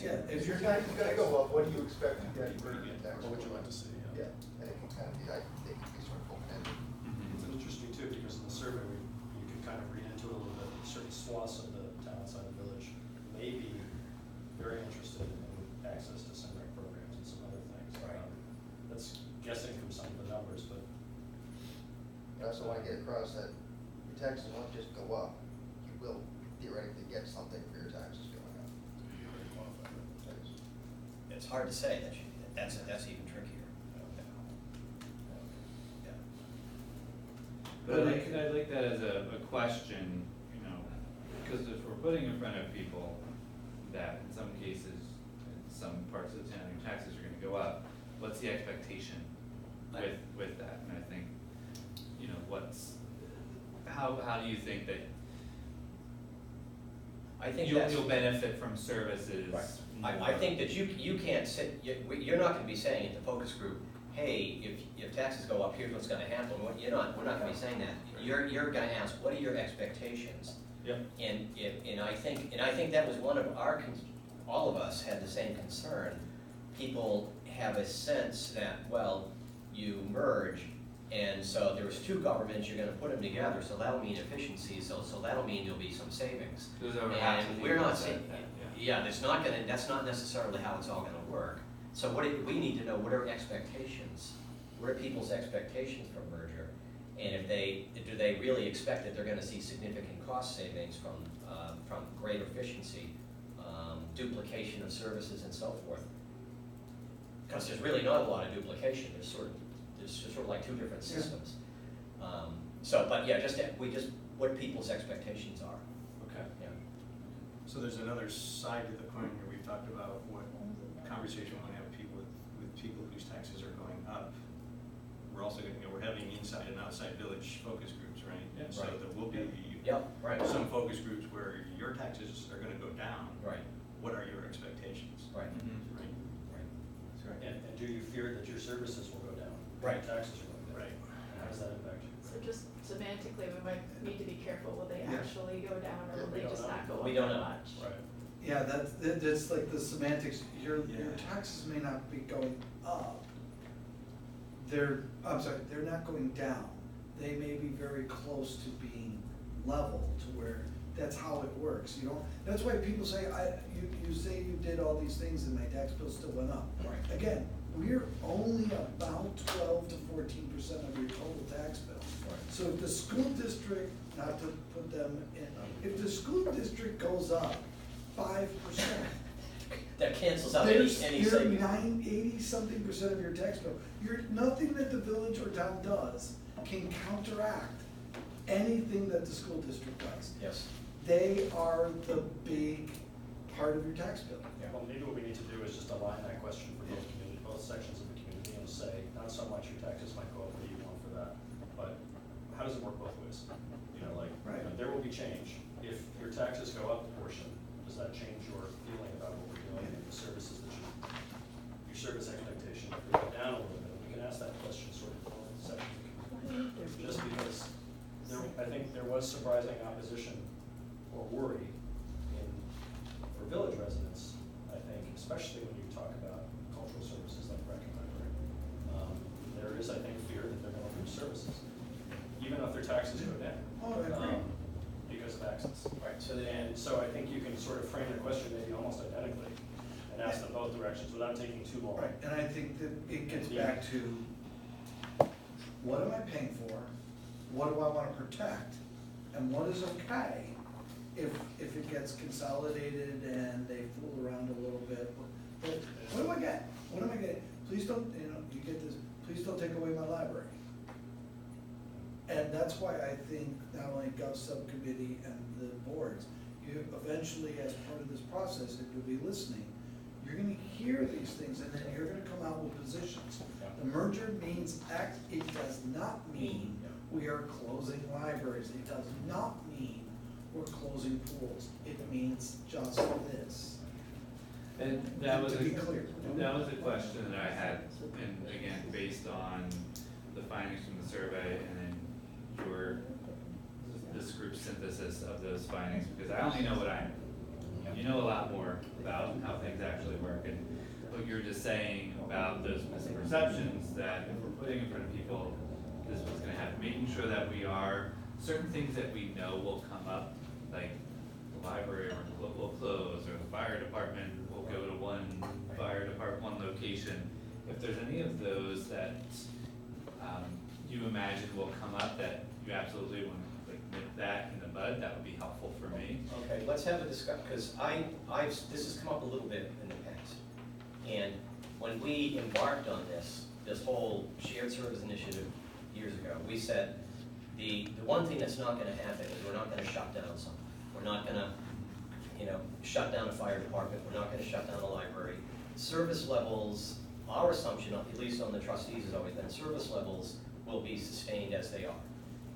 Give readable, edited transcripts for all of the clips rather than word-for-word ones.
tax. Yeah, If your tax is gonna go up, what do you expect to get for your tax? What would you like to see? Yeah, and it can kind of be, I think, it can be sort of open-ended. It's interesting too, because in the survey, you can kind of read into it a little bit, certain swaths of the town outside the village may be very interested in access to some rec programs and some other things. Right. That's guessing from some of the numbers, but. I also want to get across that your taxes won't just go up, you will theoretically get something for your taxes going up. That is- It's hard to say, that's even trickier. Yeah. But I like that as a question, you know, because if we're putting in front of people that in some cases, in some parts of the town, your taxes are gonna go up, what's the expectation with that? And I think, you know, how do you think that I think you'll benefit from services? Right. I think that you can't sit, you're not gonna be saying at the focus group, hey, if taxes go up, here's what's gonna happen. We're not gonna be saying that. You're gonna ask, what are your expectations? Yep. And I think that was one of our, all of us had the same concern. People have a sense that, well, you merge, and so there's two governments, you're gonna put them together, so that'll mean efficiency, so that'll mean there'll be some savings. There's over half the And we're people not that saying, said that, yeah, that's not necessarily how it's all gonna work. So we need to know, what are expectations? What are people's expectations from merger? And do they really expect that they're gonna see significant cost savings from greater efficiency, duplication of services and so forth? Because there's really not a lot of duplication, there's sort of like two different systems. But yeah, what people's expectations are. Okay. Yeah. So there's another side to the coin here. We've talked about what conversation we want to have with people whose taxes are going up. We're also going to, we're having inside and outside village focus groups, right? Yeah, So right. there will be Right. some focus groups where your taxes are going to go down. Right. What are your expectations? Right. Mhm. Right. Right. That's right. And do you fear that your services will go down? Right. Your taxes are going down? Right. How does that impact you? So just semantically, we might need to be careful, will they Yeah. actually go down or will We they don't just know. not go up We don't that know. much? Right. Yeah, that's like the semantics, your Yeah. taxes may not be going up. They're not going down. They may be very close to being level to where that's how it works, you know? That's why people say, you say you did all these things and my tax bill still went up. Right. Again, we're only about 12 to 14% of your total tax bill. Right. So if the school district, not to put them in, if the school district goes up 5%, That cancels out any there's savings. your 80-something% of your tax bill. Nothing that the village or town does can counteract anything that the school district does. Yes. They are the big part of your tax bill. Well, maybe what we need to do is just align that question for both community, both sections of the community, and say, not so much your taxes might go up, what do you want for that? But how does it work both ways? You know, like, Right. there will be change. If your taxes go up a portion, does that change your feeling about what we're doing and the services that your service expectation? If we go down a little bit, we can ask that question sort of in both sections of the community. Just because I think there was surprising opposition or worry for village residents, I think, especially when you talk about cultural services like rec and library. There is, I think, fear that they're gonna lose services, even if their taxes go down. Oh, I agree. Because of access. Right. And so I think you can sort of frame the question maybe almost identically and ask them both directions without taking too long. Right, and I think that it gets back to, what am I paying for? What do I wanna protect? And what is okay if it gets consolidated and they fool around a little bit? But what do I get? What am I getting? Please don't, you get this, please don't take away my library. And that's why I think not only Gov subcommittee and the boards, you eventually, as part of this process, if you'll be listening, you're gonna hear these things and then you're gonna come out with positions. The merger means X, it does not mean we are closing libraries, it does not mean we're closing pools, it means just this. And that was To be clear. that was a question that I had, and again, based on the findings from the survey and then this group's synthesis of those findings, because I only know what I know. You know a lot more about how things actually were just saying about those misperceptions, that if we're putting in front of people, this is what's gonna happen, making sure that we are, certain things that we know will come up, like the library will close, or the fire department will go to one one location. If there's any of those that, you imagine will come up that you absolutely want to like nip that in the bud, that would be helpful for me. Okay, let's have a discussion, because this has come up a little bit in the past. And when we embarked on this whole shared service initiative years ago, we said, the one thing that's not gonna happen is we're not gonna shut down something. We're not gonna, shut down a fire department, we're not gonna shut down a library. Service levels, our assumption, at least on the trustees, has always been service levels will be sustained as they are.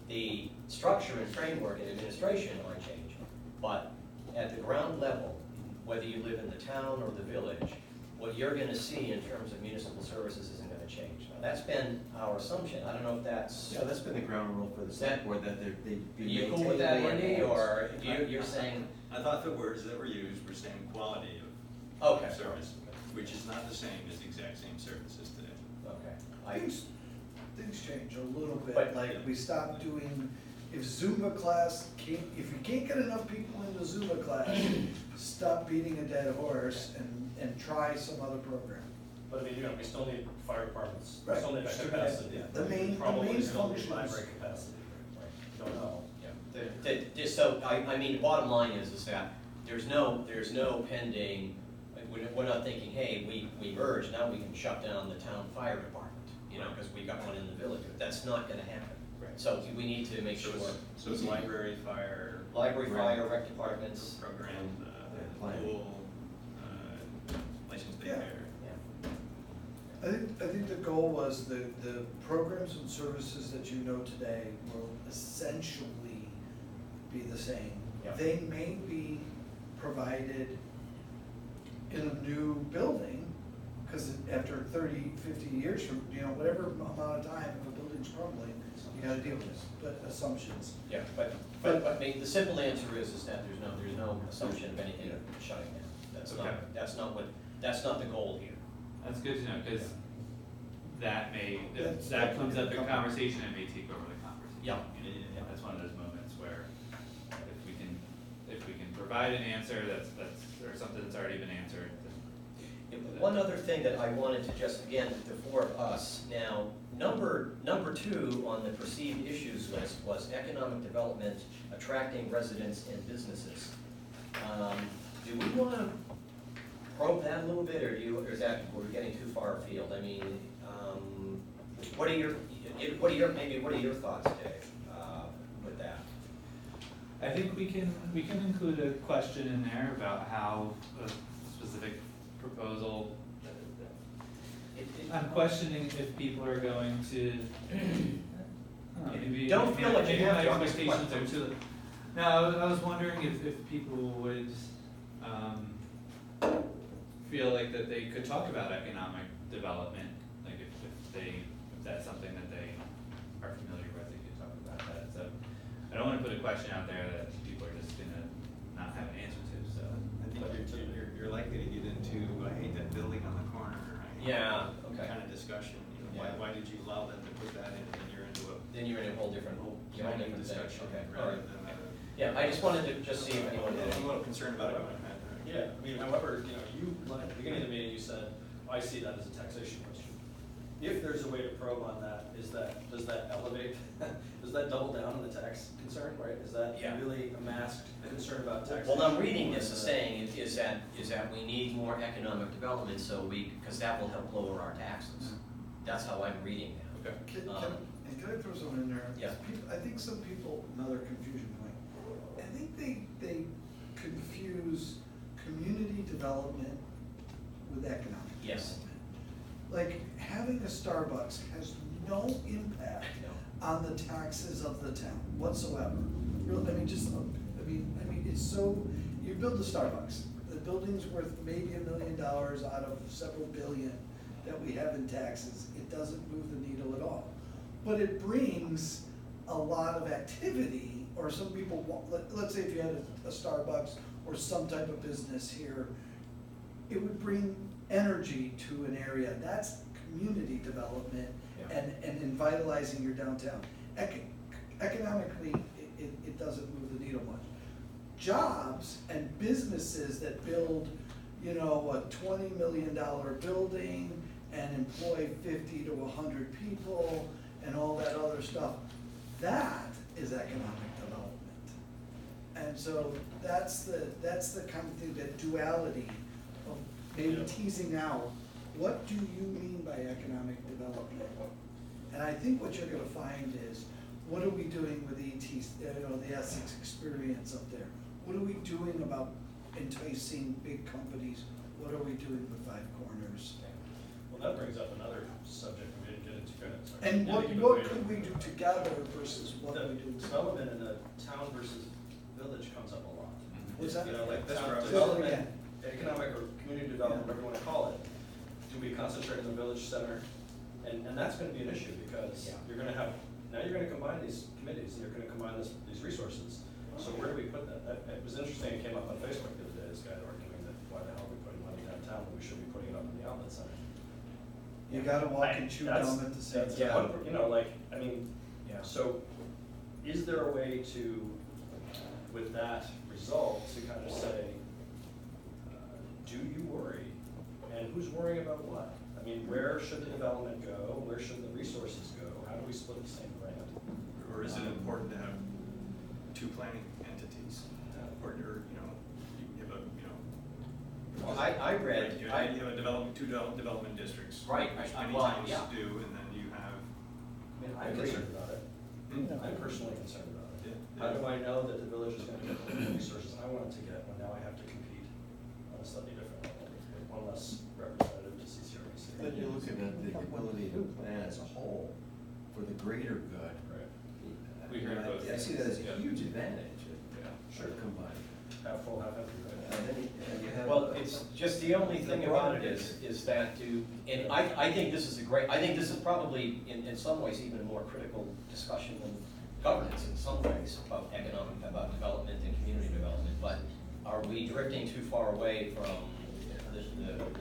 The structure and framework and administration might change, but at the ground level, whether you live in the town or the village, what you're gonna see in terms of municipal services isn't gonna change. Now, that's been our assumption. I don't know if that's. Yeah, that's been the ground rule for the select board, that they be You maintained. cool with that, or Andy, enhanced. or you're saying? I thought the words that were used were saying quality of Okay. service, which is not the same as the exact same services today. Okay. Things change a little bit, But- like we stopped doing, if Zumba class if you can't get enough people into Zumba class, stop beating a dead horse and try some other program. But I mean, we still need fire departments, we Right. still need that capacity. The main Probably still need functions. library capacity, don't know. Just so, I mean, the bottom line is that there's no pending, like, we're not thinking, hey, we merged, now we can shut down the town fire department, because we got one in the village. That's not gonna happen. Right. So we need to make So sure, it's- So it's library, fire. library, fire, rec departments, Program, plan. pool, licensed Yeah. daycare. yeah. I think the goal was the programs and services that you know today will essentially be the same. Yeah. They may be provided in a new building, because after 30, 50 years from, whatever amount of time, if a building's crumbling, you gotta deal with it, but assumptions. Yeah, but I mean, the simple answer is that there's no assumption of anything shutting down. Okay. That's not the goal here. That's good to know, because that may, if That's- that comes up in conversation, it may take over the conversation. Yeah. That's one of those moments where if we can provide an answer or something that's already been answered, then. One other thing that I wanted to just, again, the four of us, now, number 2 on the perceived issues list was economic development, attracting residents and businesses. Do we wanna probe that a little bit, or is that, we're getting too far afield? I mean, what are your thoughts, Dave, with that? I think we can include a question in there about how a specific proposal. I'm questioning if people are going to, maybe. Don't feel like you maybe have my to on this expectations are platform. too. No, I was wondering if people would, feel like that they could talk about economic development, like if that's something that they are familiar with, they could talk about that, so. I don't wanna put a question out there that people are just gonna not have an answer to, so. I think you're likely to get into, I hate that building on the corner. Yeah, okay. Kind of discussion, Yeah. why did you allow them to put that in, and you're into a Then you're in a whole different whole you're in a kind of different thing. discussion, Okay, all rather right. than Yeah, I just wanted to just see if anyone had I'm a any. little concerned about it going ahead. Yeah, I mean, however, you, at the beginning of the meeting, you said, I see that as a taxation question. If there's a way to probe on that, does that elevate, does that double down on the tax concern, right? Is that Yeah. really a masked concern about taxation? Well, I'm reading this as saying is that we need more economic development, because that will help lower our taxes. That's how I'm reading that. Okay. Can I throw something in there? Yeah. I think some people, another confusion point, I think they confuse community development with economic Yes. development. Like, having a Starbucks has no impact on the taxes of the town whatsoever. Really, I mean, it's so, you build the Starbucks, the building's worth maybe $1 million out of several billion that we have in taxes. It doesn't move the needle at all. But it brings a lot of activity, or some people want, let's say if you had a Starbucks or some type of business here, it would bring energy to an area. That's community development Yeah. and in vitalizing your downtown. Economically, it doesn't move the needle much. Jobs and businesses that build, you know, a $20 million building and employ 50 to 100 people and all that other stuff, that is economic development. And so that's the kind of thing, that duality of maybe Yeah. teasing out, what do you mean by economic development? And I think what you're gonna find is, what are we doing with the Essex experience up there? What are we doing about enticing big companies? What are we doing with Five Corners? Well, that brings up another subject we didn't get into, sorry. And Yeah, what could we do together versus what The we do? development in the town versus village comes up a lot. What's that? You know, like That's town where I was- development, economic or community development, whatever you wanna call it. Do we concentrate in the village center? And that's gonna be an issue, because Yeah. you're gonna have, now you're gonna combine these committees, and you're gonna combine these resources. So where do we put that? It was interesting, it came up on Facebook the other day, this guy arguing that why the hell are we putting money downtown when we should be putting it up in the outlet center? You gotta walk and chew That's- gum at the same that's time. one- You know, like, I mean, Yeah. so is there a way to, with that result, to kind of say, do you worry? And who's worrying about what? I mean, where should the development go? Where should the resources go? How do we split the same grant? Or is it important to have two planning entities? Or, you know, you have a, you know. Well, I read, You have two development districts. Right, Which I- many well, towns yeah. do, and then you have. I mean, I'm Agreed. concerned about it. I'm personally concerned about it. Yeah. How do I know that the village is gonna get the resources I want it to get when now I have to compete on a slightly different level, with one less representative to CCRBC? But you're looking at the ability to plan as a whole for the greater good. Right. We heard both I see that as a things, yeah. huge advantage Yeah, of sure. combining. Half full, half empty, right? And then you have. well, it's just the only thing about it is that and I think this is I think this is probably in some ways even a more critical discussion than governance in some ways about development and community development, but are we drifting too far away from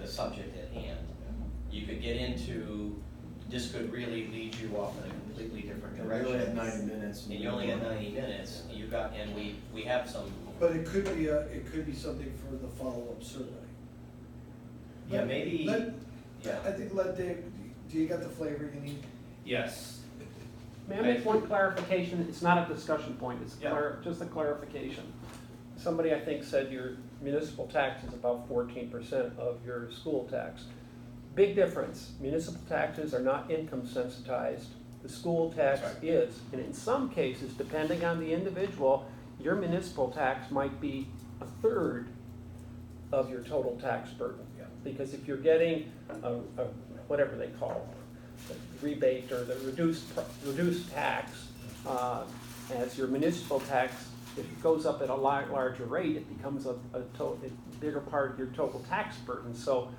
the subject at hand? You could get into, this could really lead you off in a completely different And we direction. only have 90 minutes. And you only got 90 minutes, and we have some, But it could be something for the follow-up survey. yeah, maybe, yeah. I think let Dave, do you got the flavor you need? Yes. May I make one clarification? It's not a discussion point, it's Yeah. just a clarification. Somebody, I think, said your municipal tax is about 14% of your school tax. Big difference. Municipal taxes are not income sensitized. The school tax That's right. is. And in some cases, depending on the individual, your municipal tax might be a third of your total tax burden. Yeah. Because if you're getting a whatever they call it, the rebate or the reduced tax, as your municipal tax, if it goes up at a larger rate, it becomes a bigger part of your total tax burden. So,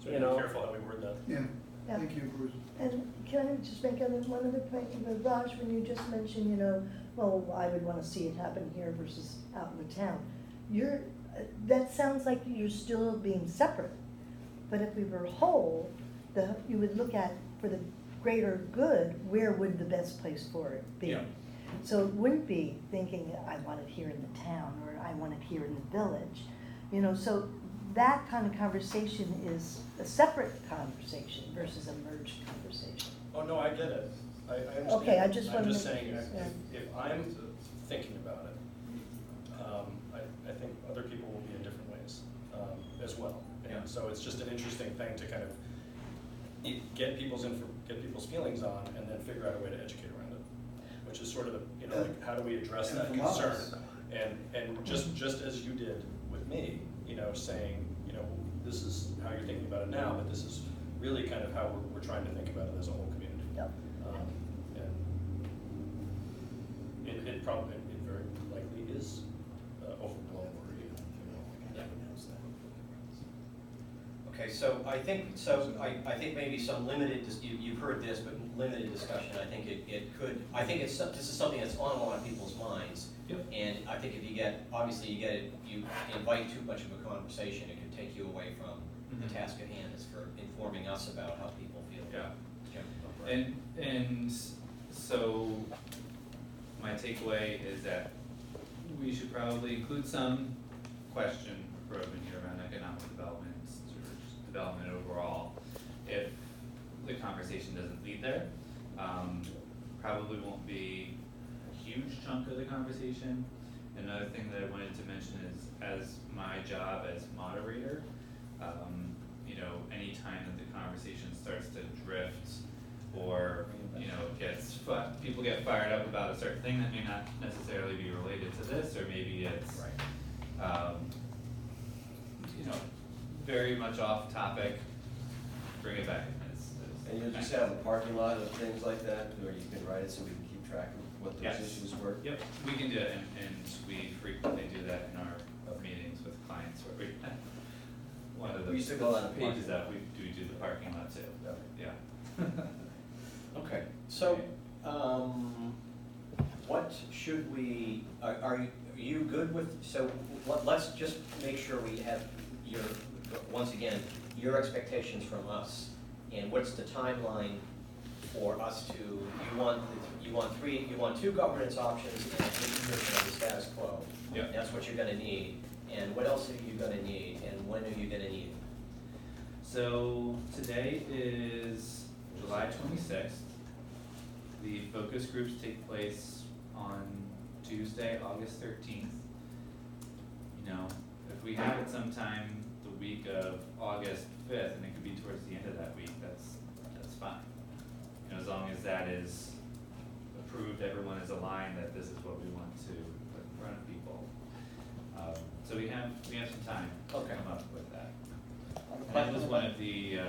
So you be know. careful how we word that. Yeah, Yeah. thank you, Bruce. And can I just make one other point? Raj, when you just mentioned, well, I would wanna see it happen here versus out in the town. That sounds like you're still being separate. But if we were whole, you would look at, for the greater good, where would the best place for it be? Yeah. So it wouldn't be thinking, I want it here in the town, or I want it here in the village. So that kind of conversation is a separate conversation versus a merged conversation. Oh, no, I get it. I understand. Okay, I just I'm wanted just to- saying, yeah. if I'm thinking about it, I think other people will be in different ways, as well. Yeah. And so it's just an interesting thing to kind of get people's feelings on, and then figure out a way to educate around it, which is sort of, like, how do we address And that from concern? us. And just as you did with me, saying, this is how you're thinking about it now, but this is really kind of how we're trying to think about it as a whole community. Yep. And it very likely is overblown or Okay, so I think maybe some limited, you've heard this, but limited discussion, I think this is something that's on a lot of people's minds. Yep. And I think if you invite too much of a conversation, it could take you task at hand is for informing us about how people feel. Yeah. Yeah. And so my takeaway is that we should probably include some question for open here around economic development or just development overall. If the conversation doesn't lead there, probably won't be a huge chunk of the conversation. Another thing that I wanted to mention is, as my job as moderator, you know, anytime that the conversation starts to drift or, you know, people get fired up about a certain thing that may not necessarily be related to this, or maybe it's, you know, very much off topic, bring it back. And you'll just have a parking lot of things like that, or you can write it so we can keep track of what those Yes. issues were? Yep, we can do it, and we frequently do that in our meetings with clients, where we, one of the We used to call that a pages parking up, we do the parking lot too, yeah. Okay, so, what should we, are you good with, so let's just make sure we have your, once again, your expectations from us. And what's the timeline for us to, you want two governance options and a version of the status quo. Yep. That's what you're gonna need. And what else are you gonna need, and when are you gonna need it? So today is July 26th. The focus groups take place on Tuesday, August 13th. You know, if we have it sometime the week of August 5th, and it could be towards the end of that week, that's fine. You know, as long as that is approved, everyone is aligned that this is what we want to put in front of people. So we have some time to Okay. come up with that. And that was one of the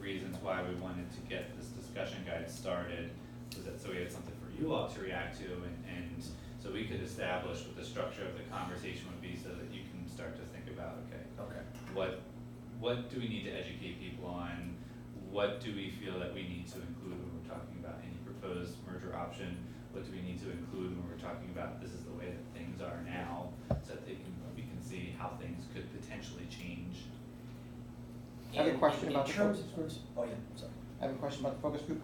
reasons why we wanted to get this discussion guide started, was that so we had something for you all to react to, and so we could establish what the structure of the conversation would be, so that you can start to think about, okay, what do we need to educate people on? What do we feel that we need to include when we're talking about any proposed merger option? What do we need to include when we're talking about this is the way that things are now, so that we can see how things could potentially change? I have a question In about the terms- focus groups. Oh, yeah, sorry. I have a question about the focus group.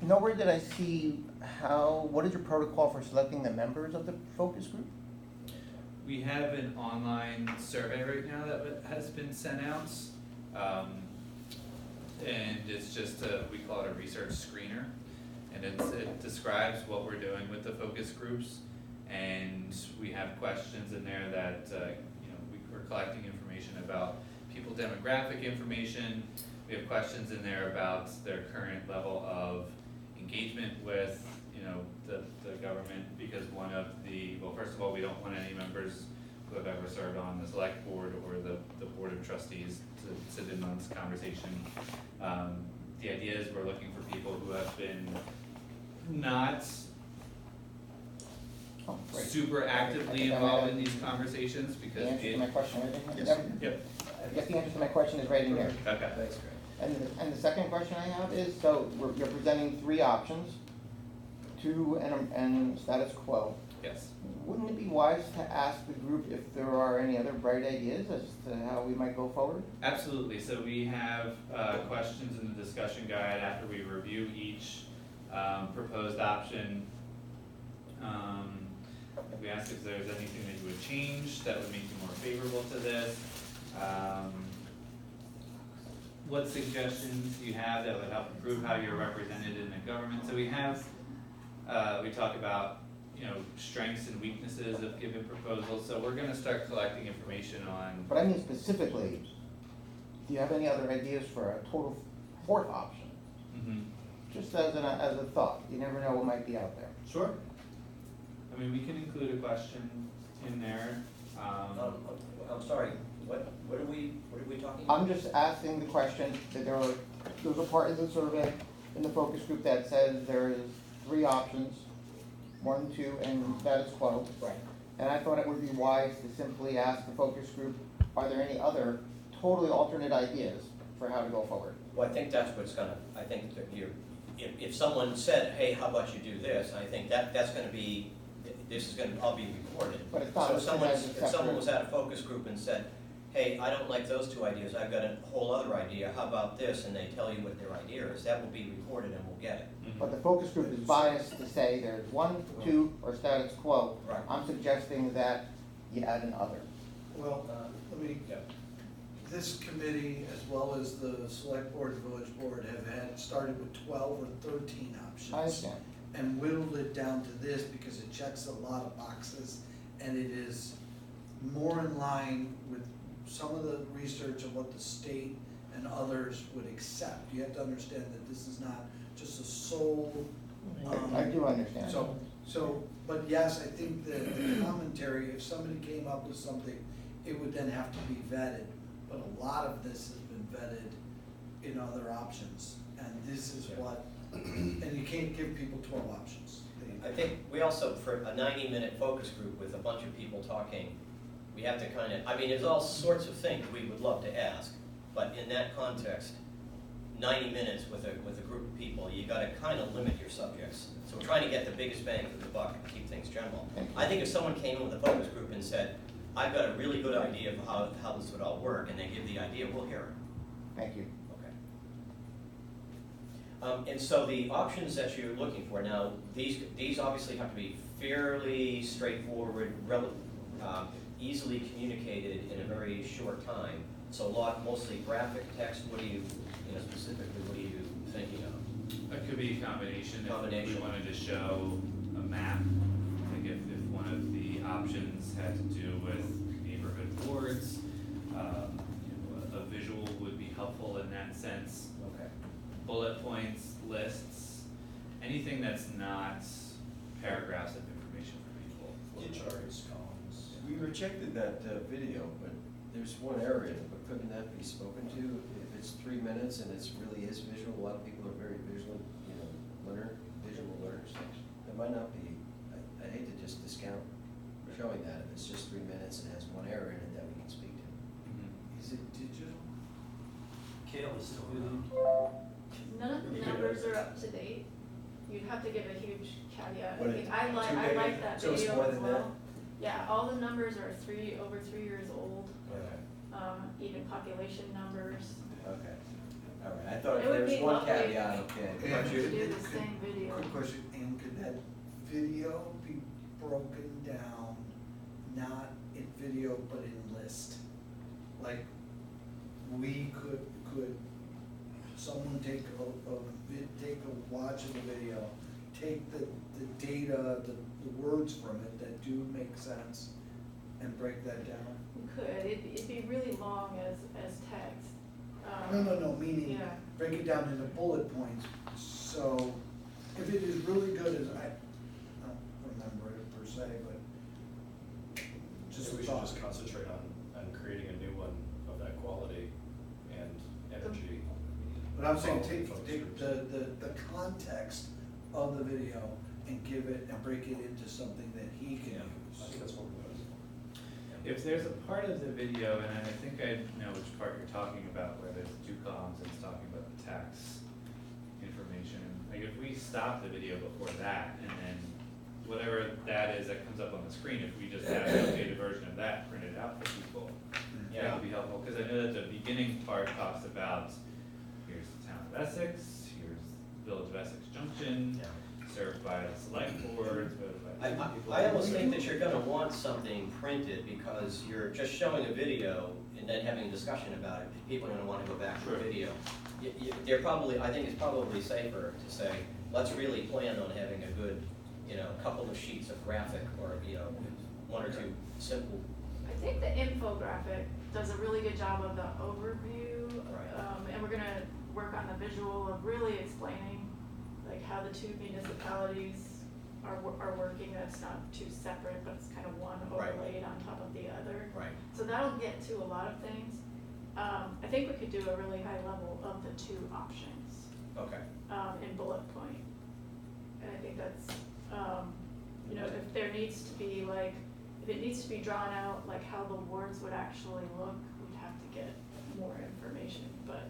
Nowhere did I see what is your protocol for selecting the members of the focus group? We have an online survey right now that has been sent out. And it's just we call it a research screener. And it describes what we're doing with the focus groups. And we have questions in there that, we're collecting information about people demographic information. We have questions in there about their current level of engagement with, the government, because first of all, we don't want any members who have ever served on the select board or the board of trustees to sit in on this conversation. The idea is we're looking for people who have been not super actively involved in these conversations, because The answer to my question, Yes. Yep. I guess the answer to my question is right in there. Okay. Thanks, Greg. And the second question I have is, so you're presenting three options, two and status quo. Yes. Wouldn't it be wise to ask the group if there are any other bright ideas as to how we might go forward? Absolutely. So we have questions in the discussion guide after we review each proposed option. We ask if there's anything that you would change that would make you more favorable to this. What suggestions do you have that would help improve how you're represented in the government? So we have, we talk about, strengths and weaknesses of given proposals. So we're gonna start collecting information on. But I mean specifically, do you have any other ideas for a total fourth option? Mm-hmm. Just as a thought, you never know what might be out there. Sure. I mean, we can include a question in there. I'm sorry, what are we talking about? I'm just asking the question that there's a part of the survey in the focus group that says there is three options, 1, 2, and status quo. Right. And I thought it would be wise to simply ask the focus group, are there any other totally alternate ideas for how to go forward? Well, I think that's what's gonna, I think that if someone said, hey, how about you do this, I think that's gonna be, this is gonna all be recorded. But it's not So listed if as a someone separate- was at a focus group and said, hey, I don't like those two ideas, I've got a whole other idea, how about this? And they tell you what their idea is, that will be recorded and we'll get it. But the focus group is biased to say there's 1, 2, or status quo. Right. I'm suggesting that you add an other. Well, let me, Yeah. this committee, as well as the select board and village board, have had, started with 12 or 13 options. I understand. And whittled it down to this because it checks a lot of boxes, and it is more in line with some of the research of what the state and others would accept. You have to understand that this is not just a sole, I do understand. so, but yes, I think that the commentary, if somebody came up with something, it would then have to be vetted. But a lot of this has been vetted in other options, and this is what, and you can't give people 12 options. I think we also, for a 90-minute focus group with a bunch of people talking, we have to kind of, I mean, there's all sorts of things we would love to ask, but in that context, 90 minutes with a group of people, you gotta kind of limit your subjects. So we're trying to get the biggest bang for the buck and keep things general. I think if someone came in with a focus group and said, I've got a really good idea of how this would all work, and they give the idea, we'll hear it. Thank you. And so the options that you're looking for now, these obviously have to be fairly straightforward, easily communicated in a very short time. So mostly graphic text. What do you specifically, what are you thinking of? It could be a combination. Combination. If we wanted to show a map, like if one of the options had to do with neighborhood boards, a visual would be helpful in that sense. Okay. Bullet points, lists, anything that's not paragraphs of information for people. Charts, columns. We rejected that video, but there's one area, but couldn't that be spoken to? If it's 3 minutes and it's really is visual, a lot of people are very visual, visual learners. It might not be, I hate to just discount showing that if it's just 3 minutes and has one area in it that we can speak to. Is it digital? Kale is still in. None of the numbers are up to date. You'd have to give a huge caveat. What, I think I like 2 million? like that So it's video more as than well. Yeah, all the numbers are over 3 years old, Okay. even population numbers. Okay. All right, I thought It if would there was be one lovely caveat, okay. Yeah. To do the same video. Quick question, and could that video be broken down, not in video, but in list? Like, could someone take a watch of the video, take the data, the words from it that do make sense, and break that down? You could, it'd be really long as text. No, meaning, Yeah. break it down into bullet points, so if it is really good as, I don't remember it per se, but just So a we should thought. just concentrate on creating a new one of that quality and energy. But I'm saying, Focus take groups. the context of the video and give it, and break it into something that he can I think use. that's what we're doing. If there's a part of the video, and I think I know which part you're talking about, where there's 2 columns and it's talking about the tax information, like if we stop the video before that, and then whatever that is that comes up on the screen, if we just have an updated version of that printed out for people, that would be helpful, because I know that the beginning part talks about, here's the town of Essex, here's Village of Essex Junction, served by the select board, voted by people. I almost think that you're gonna want something printed, because you're just showing a video and then having a discussion about it, people are gonna wanna go back to the Sure. video. They're probably, I think it's probably safer to say, let's really plan on having a good, couple of sheets of graphic, or, 1 or 2 simple. I think the infographic does a really good job of the overview. Right. And we're gonna work on the visual of really explaining, like, how the 2 municipalities are working. That's not 2 separate, but it's kind of one Right. overlaid on top of the other. Right. So that'll get to a lot of things. I think we could do a really high level of the 2 options, Okay. in bullet point. And I think that's, if there needs to be if it needs to be drawn out, like how the wards would actually look, we'd have to get more information. But,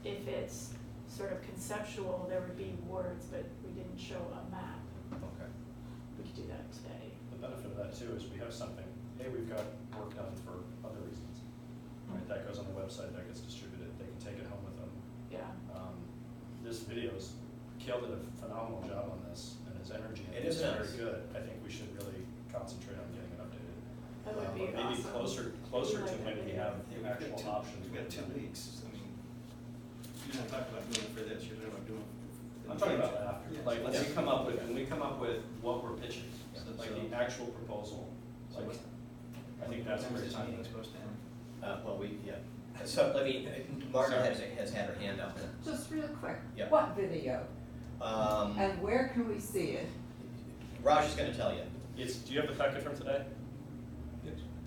if it's sort of conceptual, there would be wards, but we didn't show a map. Okay. We could do that today. The benefit of that too is we have something, hey, we've got work done for other reasons. Right, that goes on the website, that gets distributed, they can take it home with them. Yeah. This video's, Kale did a phenomenal job on this, and his energy It is is very nice. good. I think we should really concentrate on getting it updated. That would be But maybe awesome. closer to Like when we have Yeah, actual options. We've got 2 weeks, I mean, you're not talking about doing it for this, you're talking about doing it for the. I'm talking about after, Yeah. like, Yeah. when we come up with what we're pitching, Yeah. like the actual proposal, So like, what- I think that's a When great is this time. meeting supposed to end? So let me, Margaret has had her hand up. Just real quick, Yeah. what video Um, and where can we see it? Raj is gonna tell you. Do you have the packet from today?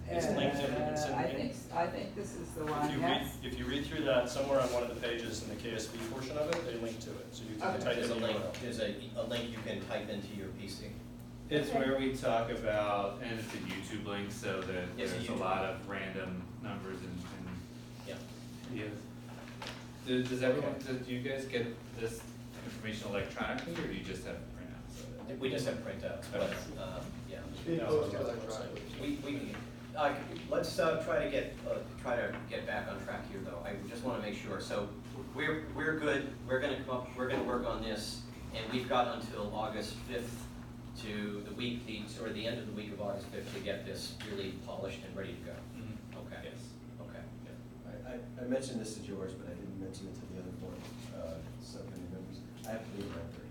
It's linked in, it's in. I think this is the one, yes? If you read through that, somewhere on one of the pages in the KSB portion of it, they link to it, so you can Okay. type in There's a the link, URL. there's a link you can type into your PC. It's Okay. where we talk about, and it's a YouTube link, so that Yes, there's a YouTube. lot of random numbers and Yeah. videos. Does everyone, do you guys get this information electronically, or do you just have printouts of it? We just have printouts, but, yeah. Being No, posted it's on the electronically. Let's try to get back on track here, though. I just wanna make sure, so we're good, we're gonna work on this, and we've got until August 5th to the end of the week of August 5th to get this really polished and ready to go. Okay. Yes. Okay. I mentioned this to George, but I didn't mention it to the other board, subcommittee members. I have to leave around 30.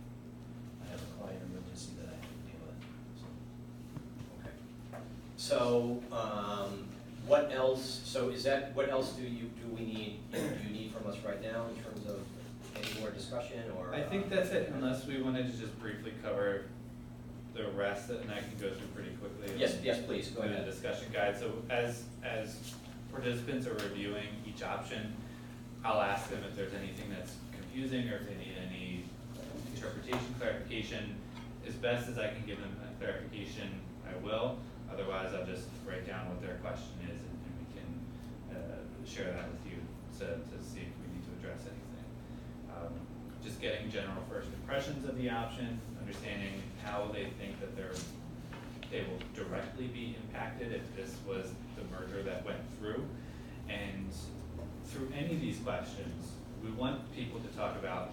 I have a client emergency that I have to deal with, so. Okay. So, what else, what else do we need, do you need from us right now in terms of any more discussion, or? I think that's it, unless we wanted to just briefly cover the rest, and I can go through pretty quickly. Yes, please, go Through ahead. the discussion guide, so as participants are reviewing each option, I'll ask them if there's anything that's confusing, or if they need any interpretation, clarification. As best as I can give them that clarification, I will, otherwise I'll just write down what their question is, and we can share that with you to see if we need to address anything. Just getting general first impressions of the option, understanding how they think that they will directly be impacted if this was the merger that went through. And through any of these questions, we want people to talk about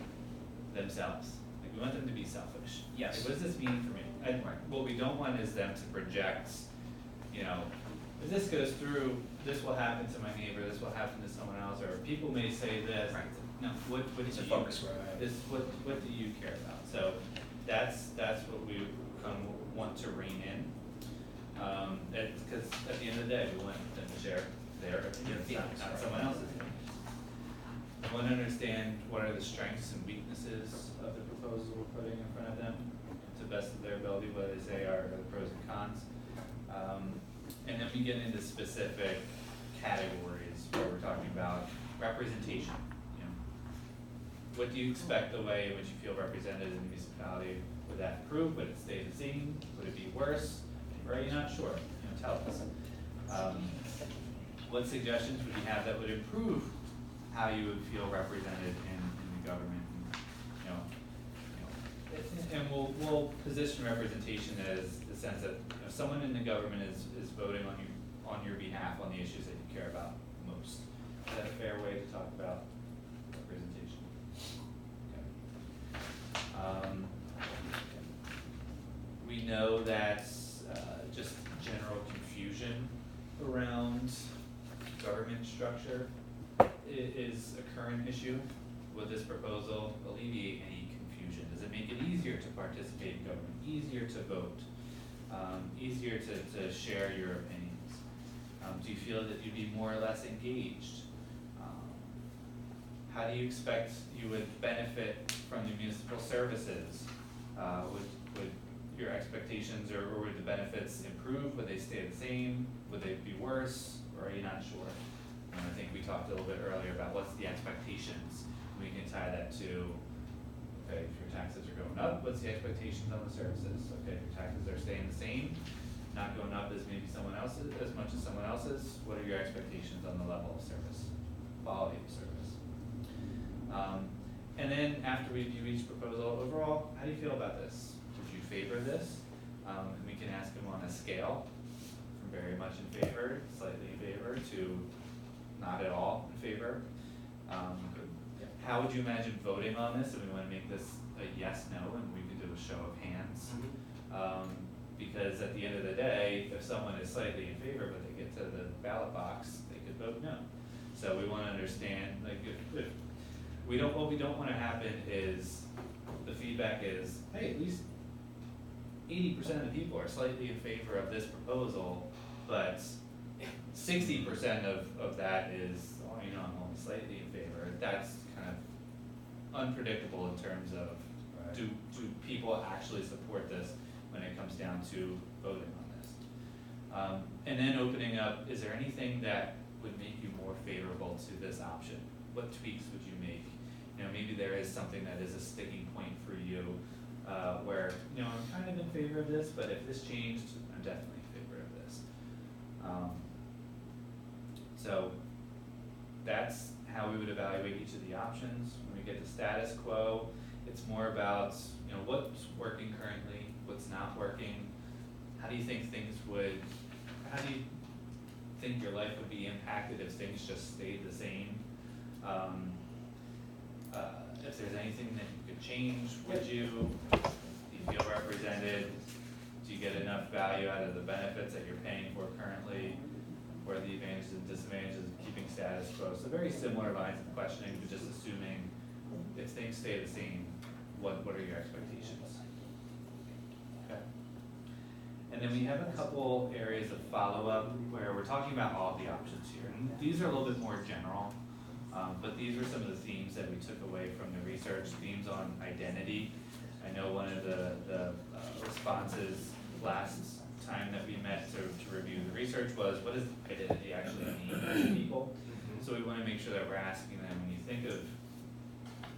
themselves. Like, we want them to be selfish. Yes. Like, what does this mean for me? And what we don't want is them to project, if this goes through, this will happen to my neighbor, this will happen to someone else, or people may say this. Right. No, what do It's a you, focus group. what do you care about? So that's what we want to rein in. Because at the end of the day, we want them to share their opinions, not someone else's opinions. I want to understand what are the strengths and weaknesses of the proposal we're putting in front of them, to the best of their ability, what they say are the pros and cons. And then we get into specific categories where we're talking about representation. What do you expect the way in which you feel represented in the municipality? Would that improve? Would it stay the same? Would it be worse? Or are you not sure? Tell us. What suggestions would you have that would improve how you would feel represented in the government? And we'll position representation as the sense that someone in the government is voting on your behalf on the issues that you care about most. Is that a fair way to talk about representation? Okay. We know that just general confusion around government structure is a current issue. Will this proposal alleviate any confusion? Does it make it easier to participate in government, easier to vote, easier to share your opinions? Do you feel that you'd be more or less engaged? How do you expect you would benefit from the municipal services? Would your expectations or would the benefits improve? Would they stay the same? Would they be worse? Or are you not sure? And I think we talked a little bit earlier about what's the expectations. We can tie that to, okay, if your taxes are going up, what's the expectations on the services? Okay, if your taxes are staying the same, not going up as maybe someone else's, as much as someone else's, what are your expectations on the level of service, quality of service? And then after we review each proposal overall, how do you feel about this? Would you favor this? And we can ask them on a scale from very much in favor, slightly in favor, to not at all in favor. How would you imagine voting on this, if we wanna make this a yes, no, and we could do a show of hands? Because at the end of the day, if someone is slightly in favor, but they get to the ballot box, they could vote no. So we wanna understand, like, if we don't, what we don't wanna happen is, the feedback is, hey, at least 80% of the people are slightly in favor of this proposal, but 60% of that is, oh, you know, I'm only slightly in favor. That's kind of unpredictable in terms of, do people actually support this when it comes down to voting on this? And then opening up, is there anything that would make you more favorable to this option? What tweaks would you make? You know, maybe there is something that is a sticking point for you, where, you know, I'm kind of in favor of this, but if this changed, I'm definitely in favor of this. So that's how we would evaluate each of the options. When we get to status quo, it's more about, you know, what's working currently, what's not working. How do you think how do you think your life would be impacted if things just stayed the same? If there's anything that you could change, would you? Do you feel represented? Do you get enough value out of the benefits that you're paying for currently? What are the advantages and disadvantages of keeping status quo? So very similar lines of questioning, but just assuming if things stay the same, what are your expectations? Okay. And then we have a couple areas of follow-up where we're talking about all of the options here. And these are a little bit more general, but these were some of the themes that we took away from the research, themes on identity. I know one of the responses last time that we met to review the research was, what does identity actually mean to people? So we want to make sure that we're asking them, when you think of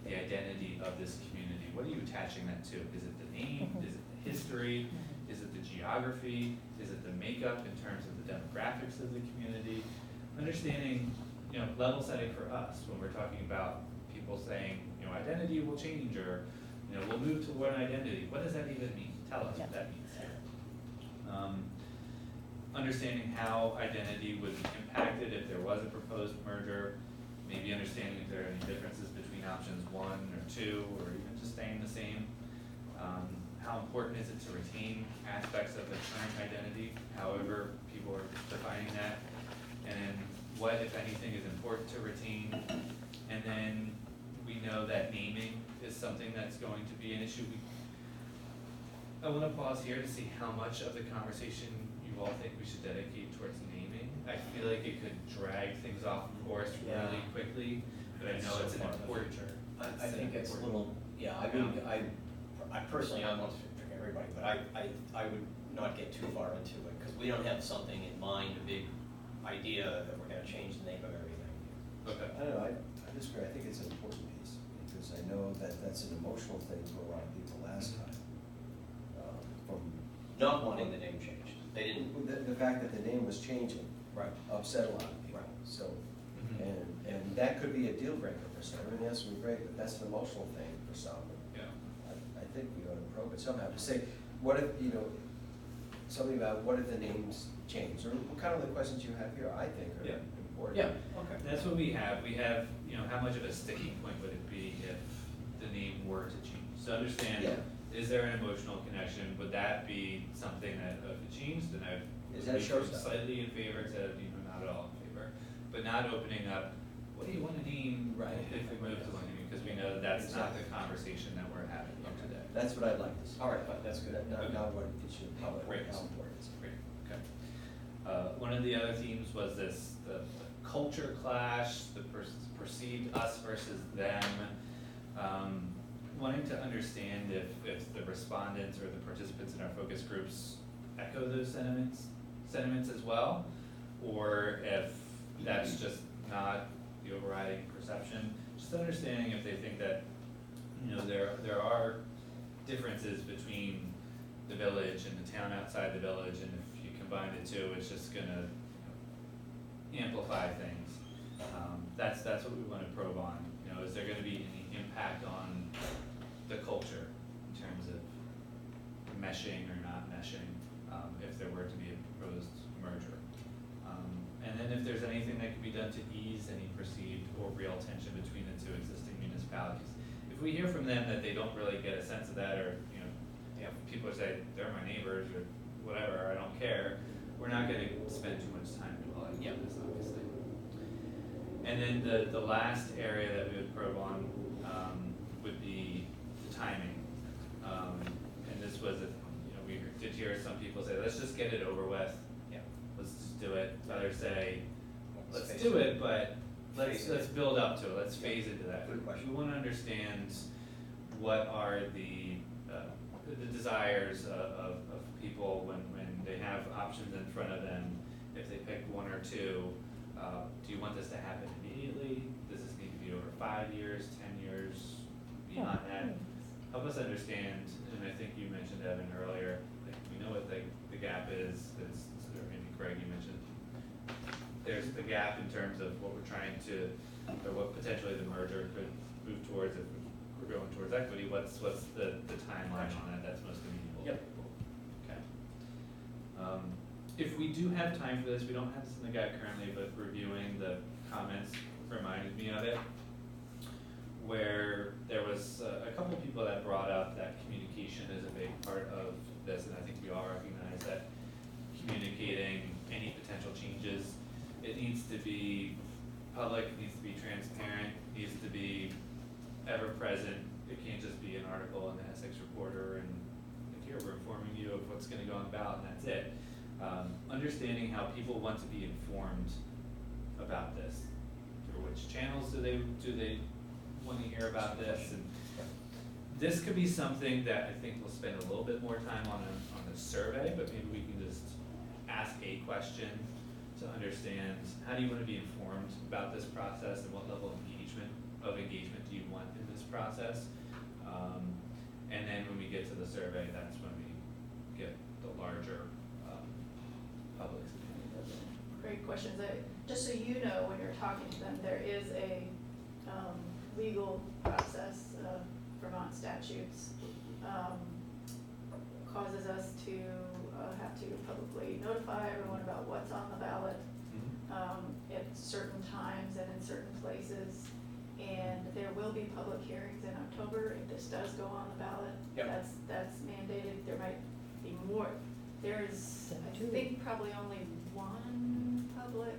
the identity of this community, what are you attaching that to? Is it the name? Is it the history? Is it the geography? Is it the makeup in terms of the demographics of the community? Understanding, you know, level setting for us when we're talking about people saying, you know, identity will change, or, you know, we'll move to one identity. What does that even mean? Tell us what that means. Understanding how identity would be impacted if there was a proposed merger, maybe understanding if there are any differences between options 1 or 2, or even just staying the same. How important is it to retain aspects of the current identity, however people are defining that, and then what, if anything, is important to retain. And then we know that naming is something that's going to be an issue. I want to pause here to see how much of the conversation you all think we should dedicate towards naming. I feel like it could drag things off course really quickly, but I know it's an important. I think it's a little, yeah, I personally, I won't speak for everybody, but I would not get too far into it, because we don't have something in mind, a big idea that we're gonna change the name of everything. Okay. I don't know, I disagree, I think it's an important piece, because I know that that's an emotional thing for a lot of people last time. From Not wanting the name changed. They didn't. the fact that the name was changing Right. upset a lot of people. Right. So, and that could be a deal breaker for some. I mean, that's great, but that's an emotional thing for some. Yeah. I think we ought to probe it somehow to say, what if, you know, something about what if the names change, or what kind of the questions you have here, I think are important. Yeah, okay. That's what we have. We have, you know, how much of a sticking point would it be if the name were to change? So understand, is there an emotional connection? Would that be something that if it changed, then I Is that would be showstopper? slightly in favor instead of, you know, not at all in favor? But not opening up, what do you want to name if we move to one name? Because we know that that's not the conversation that we're having here today. That's what I'd like to see. All right, but that's good. Not what it should, how Great. important it is. Great, okay. One of the other themes was this, the culture clash, the perceived us versus them. Wanting to understand if the respondents or the participants in our focus groups echo those sentiments as well, or if that's just not the overriding perception. Just understanding if they think that, you know, there are differences between the village and the town outside the village, and if you combine the two, it's just gonna, you know, amplify things. That's what we want to probe on. You know, is there gonna be any impact on the culture in terms of meshing or not meshing, if there were to be a proposed merger. And then if there's anything that could be done to ease any perceived or real tension between the two existing municipalities. If we hear from them that they don't really get a sense of that, or, people say, they're my neighbors, or whatever, I don't care, we're not gonna spend too much time dwelling on this, obviously. And then the last area that we would probe on, would be the timing. And this was, we did hear some people say, let's just get it over with. Yeah. Let's just do it. Others say, let's phase do it. it, but let's build up to it, let's phase into that. Good question. We wanna understand what are the desires of people when they have options in front of them. If they pick one or two, do you want this to happen immediately? Does this need to be over 5 years, 10 years, beyond that? Help us understand, and I think you mentioned, Evan, earlier, like, we know what the gap is, or maybe Craig, you mentioned, there's the gap in terms of what we're trying to, or what potentially the merger could move towards if we're going towards equity. What's the timeline on that that's most amenable to Yep. people? Okay. If we do have time for this, we don't have this in the guide currently, but reviewing the comments reminded me of it, where there was a couple of people that brought up that communication is a big part of this, and I think we all recognize that communicating any potential changes, it needs to be public, it needs to be transparent, it needs to be ever present. It can't just be an article in the Essex Reporter and like, here we're informing you of what's gonna go on the ballot and that's it. Understanding how people want to be informed about this, through which channels do they want to hear about this, and this could be something that I think we'll spend a little bit more time on the survey, but maybe we can just ask a question to understand how do you want to be informed about this process and what level of engagement do you want in this process, and then when we get to the survey, that's when we get the larger public's opinion. Great questions. Just so you know, when you're talking to them, there is a legal process, Vermont statutes causes us to have to publicly notify everyone about what's on the ballot at certain times and in certain places. And there will be public hearings in October if this does go on the ballot. Yep. That's mandated. There might be more. There's, I think, probably only one public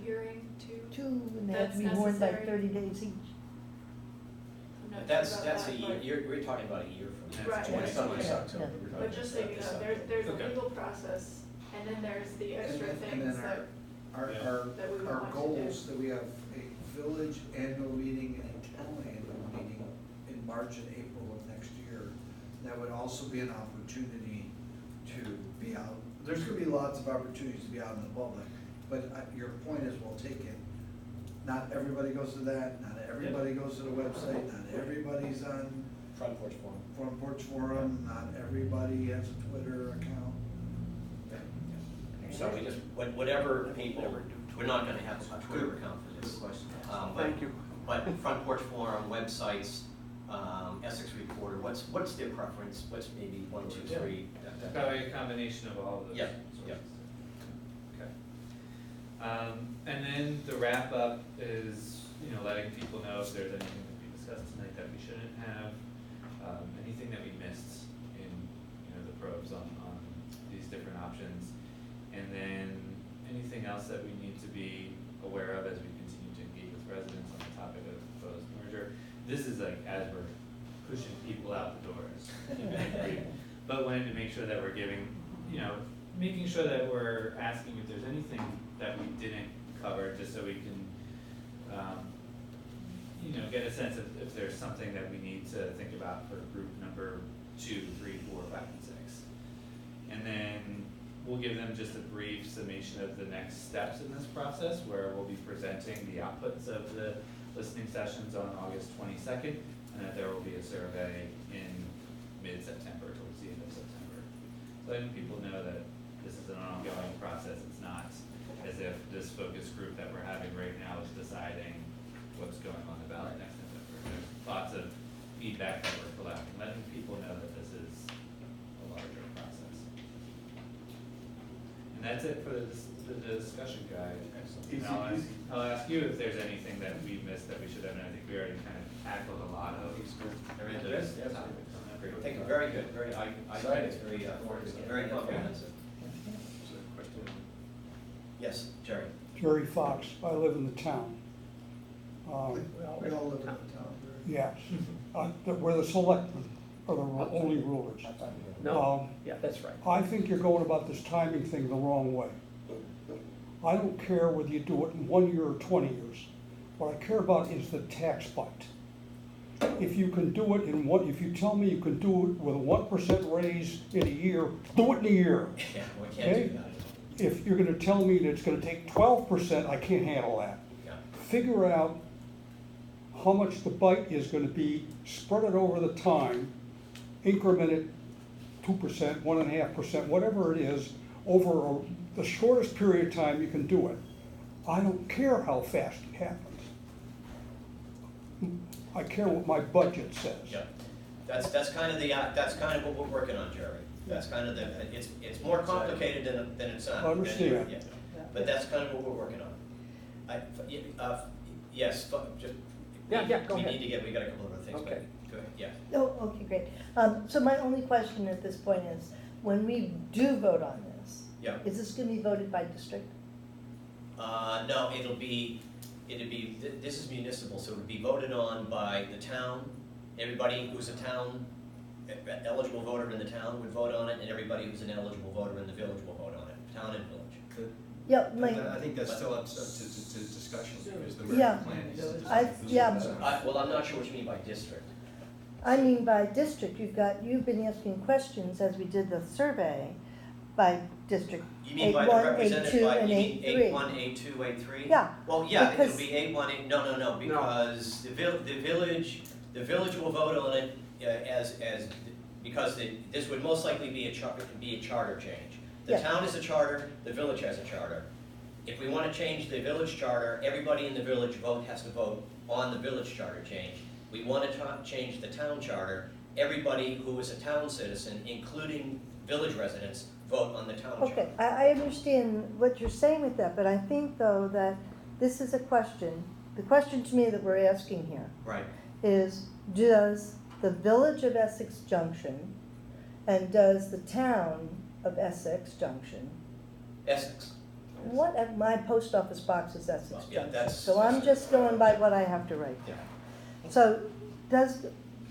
hearing, two. And they have to be more than like 30 days each. I'm not That's sure about a that, year, but- we're talking about a year from now. Right. It's Right. almost Yeah. October. Yeah. We're But talking just so you about this know, October. there's a Okay. legal process, and then there's the extra And things then that, that we would our want to goals, do. that we have a village annual meeting and a town annual meeting in March and April of next year. That would also be an opportunity to be out. There's gonna be lots of opportunities to be out in the public, but your point is well taken. Not everybody goes to that, not everybody goes to the website, not everybody's on Front porch forum. Front Porch Forum, not everybody has a Twitter account. So we just, whatever people, we're not gonna have a Twitter account for this. Good question. Thank you. But Front Porch Forum, websites, Essex Reporter, what's their preference? What's maybe 1, 2, 3? Probably a combination of all of those. Yeah, sources. yeah. Okay. And then the wrap up is, letting people know if there's anything that we discussed tonight that we shouldn't have, anything that we missed in, the probes on these different options. And then anything else that we need to be aware of as we continue to engage with residents on the topic of the proposed merger. This is like as we're pushing people out the doors. But wanted to make sure that we're giving, making sure that we're asking if there's anything that we didn't cover, just so we can, get a sense of if there's something that we need to think about for group number 2, 3, 4, 5, and 6. And then we'll give them just a brief summation of the next steps in this process, where we'll be presenting the outputs of the listening sessions on August 22nd, and that there will be a survey in mid-September, towards the end of September. So letting people know that this is an ongoing process. It's not as if this focus group that we're having right now is deciding what's going on the ballot next November. There's lots of feedback that we're collecting, letting people know that this is a larger process. And that's it for the discussion guide. Easy, And easy. I'll ask you if there's anything that we missed that we should have, and I think we already kind of tackled a lot of. Everything the is, yes. topics. I think very good, I think it's very comprehensive. So the question, Yes, Jerry? Jerry Fox, I live in the town. We all live in the town. Yes, we're the selectmen are the only rulers. No, yeah, that's right. I think you're going about this timing thing the wrong way. I don't care whether you do it in 1 year or 20 years. What I care about is the tax bite. If you can do it in one, if you tell me you can do it with a 1% raise in a year, do it in a year. Yeah, we can't do Okay. that. If you're gonna tell me that it's gonna take 12%, I can't handle that. Yeah. Figure out how much the bite is gonna be, spread it over the time, increment it 2%, 1.5%, whatever it is, over the shortest period of time you can do it. I don't care how fast it happens. I care what my budget says. Yeah, that's kind of what we're working on, Jerry. That's kind of it's more complicated than it sounds. I understand. Yeah. But that's kind of what we're working on. Yes, just. Yeah, go We ahead. need to we got a couple of other things, but, Okay. go ahead, yeah. Oh, okay, great. So my only question at this point is, when we do vote on this, Yeah. is this gonna be voted by district? No, this is municipal, so it would be voted on by the town. Everybody who's a town, eligible voter in the town would vote on it, and everybody who's an eligible voter in the village will vote on it, town and village. Yeah, I think that's still up to discussion, because the Yeah. merger plan is. Well, I'm not sure what you mean by district. I mean by district, you've been asking questions as we did the survey by district. You mean by the A1, represented A2, by, you and mean A3. A1, A2, A3? Yeah, Well, yeah, it'll because- be A1, no, because the village will vote on it because this would most likely be a charter change. The Yeah. town is a charter, the village has a charter. If we want to change the village charter, everybody in the village has to vote on the village charter change. We want to change the town charter, everybody who is a town citizen, including village residents, vote on the town charter. okay, I understand what you're saying with that, but I think though that this is a question, the question to me that we're asking here Right. is, does the village of Essex Junction and does the town of Essex Junction, Essex. my post office box is Essex Well, yeah, Junction, that's- so I'm just going by what I have to write Yeah. down. So,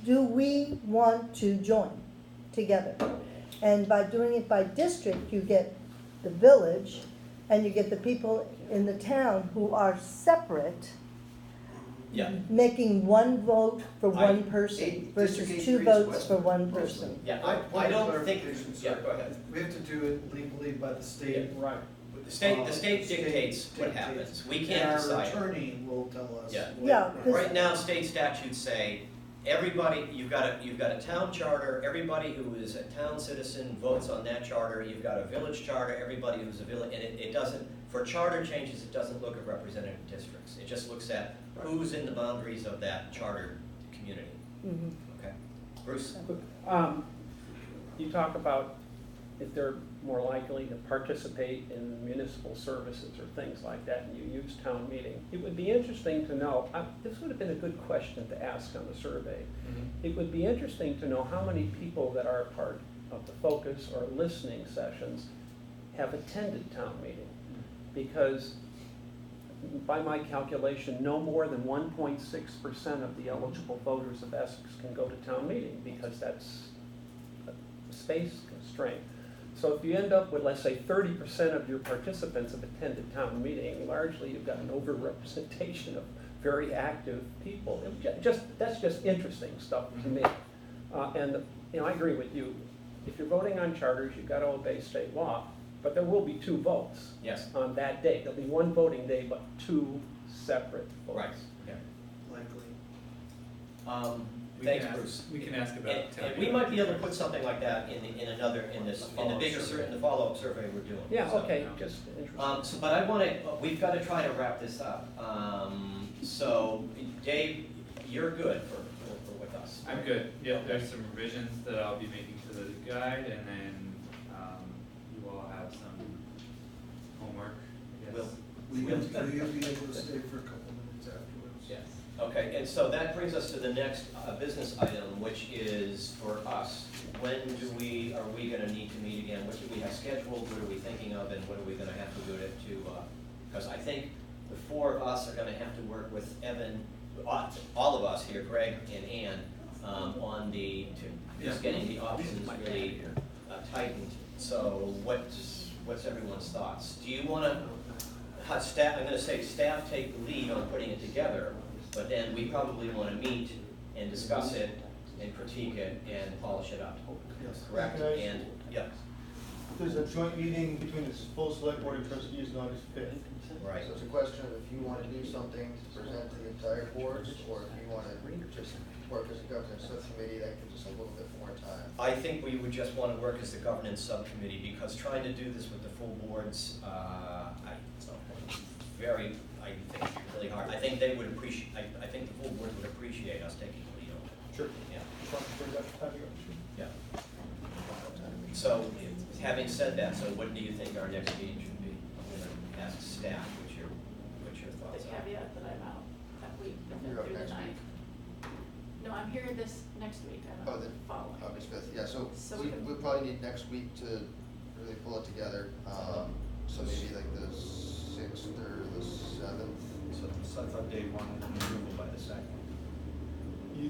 do we want to join together? And by doing it by district, you get the village and you get the people in the town who are separate, Yeah. making one vote for one District person versus eight two three is votes West for one Mostly. person. Yeah, Point I of don't think, clarification, yeah, sir. go ahead. We have to do it legally by the state. Right. The state dictates what happens, we can't decide. And our attorney will tell us. Yeah. what- Yeah, 'cause- Right now, state statutes say, everybody, you've got a town charter, everybody who is a town citizen votes on that charter, you've got a village charter, everybody who's a village, and it doesn't, for charter changes, it doesn't look at representative districts, it just looks at who's in the boundaries of that charter community, Mhm. okay? Bruce? You talk about if they're more likely to participate in municipal services or things like that, and you use town meeting. It would be interesting to know, this would have been a good question to ask on the survey. It would be interesting to know how many people that are part of the focus or listening sessions have attended town meeting. Because by my calculation, no more than 1.6% of the eligible voters of Essex can go to town meeting, because that's a space constraint. So if you end up with, let's say, 30% of your participants have attended town meeting, largely you've got an overrepresentation of very active people. That's just interesting stuff to me. And I agree with you. If you're voting on charters, you've got to obey state law, but there will be two votes. Yes. On that day. There'll be one voting day, but two separate votes. Right, yeah. Likely. Thanks, Bruce. We can ask about. And we might be able to put something like that in the bigger, in the follow-up survey we're doing. Yeah, So, okay, just interesting. But I want to, we've got to try to wrap this up. So Dave, you're good for with us. I'm good, yep, there's some revisions that I'll be making to the guide, and then, you all have some Will, Will you be able to stay for a couple minutes afterwards? yes. Okay, and so that brings us to the next business item, which is for us. When are we gonna need to meet again? What do we have scheduled? What are we thinking of, and what are we gonna have to do because I think the four of us are gonna have to work with Evan, all of us here, Greg and Ann, on just getting the options really tightened. So what's everyone's thoughts? Do you wanna, staff, I'm gonna say staff take the lead on putting it together, but then we probably wanna meet and discuss it and critique it and polish it up. Yes. Correct? Can I- And, yeah, There's a joint meeting between the full select board and trustees on August 5th. right. So it's a question of if you wanna do something to present to the entire board, or if you wanna just work as a governance subcommittee, that gives us a little bit more time. I think we would just wanna work as the governance subcommittee, because trying to do this with the full boards, I think it'd be really hard. I think they would appreciate, I think the full board would appreciate us taking the lead on it. Sure. Yeah. Just want to bring that time to go. Yeah. So, having said that, so what do you think our next meeting should be? I'm gonna ask staff what your The thoughts are. caveat that I'm out that week, the You're fifth up through the next week. ninth. No, I'm here this next week, I'm Oh, out the following. August 5th, yeah, so So we, we can- we'll probably need next week to really pull it together. So maybe like the 6th or the 7th. So I thought Dave wanted an approval by the second.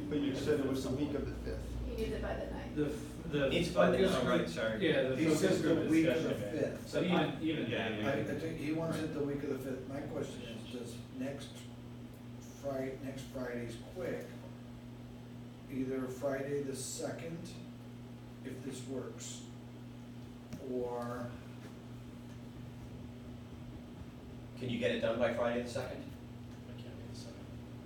But you said it was the week of The 5th. He needs it by the ninth. The Needs by the focus ninth, group- right, sorry. Yeah, the He focus says the group week of discussion. the 5th. So even then, we I could- think he wants it the week of the 5th. My question is, does next Friday's quick, either Friday the 2nd, if this works, or Can you get it done by Friday the second? I can't make the second.